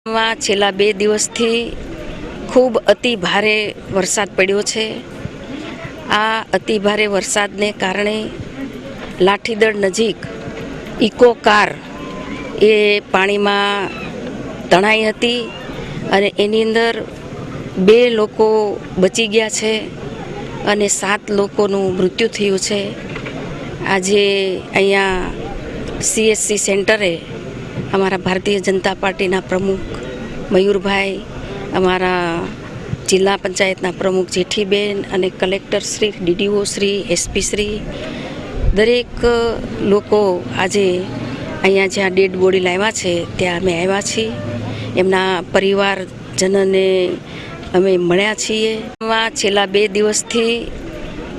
છેલ્લા 2 દિવસથી ખૂબ અતિ ભારે વરસાદ પડ્યો છે। આ અતિ ભારે વરસાદને કારણે લાઠીદળ નજીક ઇકો કાર એ પાણીમાં તણાઈ હતી અને એની અંદર 2 લોકો બચી ગયા છે અને 7 લોકોનું મૃત્યુ થયું છે। આજે અહીંયા CSC સેન્ટરે અમારા ભારતીય જનતા પાર્ટીના પ્રમુખ મયુરભાઈ, અમારા જિલ્લા પંચાયતના પ્રમુખ જેઠીબેન અને collector Shri, DDO Shri, SP Shri દરેક લોકો આજે અહીંયા જ્યાં ડેડ બોડી લાવ્યા છે ત્યાં અમે આવ્યા છીએ। એમના પરિવારજનોને અમે મળ્યા છીએ। છેલ્લા 2 દિવસથી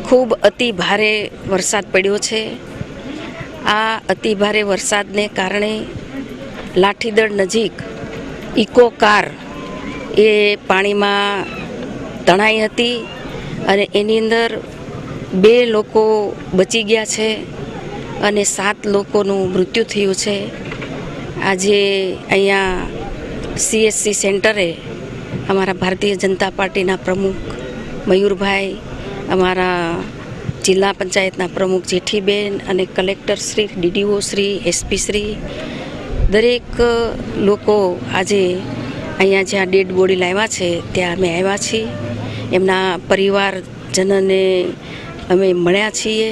ખૂબ અતિ ભારે વરસાદ પડ્યો છે। આ અતિ ભારે વરસાદને કારણે લાઠીદળ નજીક ઇકો કાર એ પાણીમાં તણાઈ હતી અને એની અંદર 2 લોકો બચી ગયા છે અને 7 લોકોનું મૃત્યુ થયું છે। આજે અહીંયા CSC સેન્ટરે અમારા ભારતીય જનતા પાર્ટીના પ્રમુખ મયુરભાઈ, અમારા જિલ્લા પંચાયતના પ્રમુખ જેઠીબેન અને collector Shri, DDO Shri, SP Shri દરેક લોકો આજે અહીંયા જ્યાં ડેડ બોડી લાવ્યા છે ત્યાં અમે આવ્યા છીએ। એમના પરિવારજનોને અમે મળ્યા છીએ।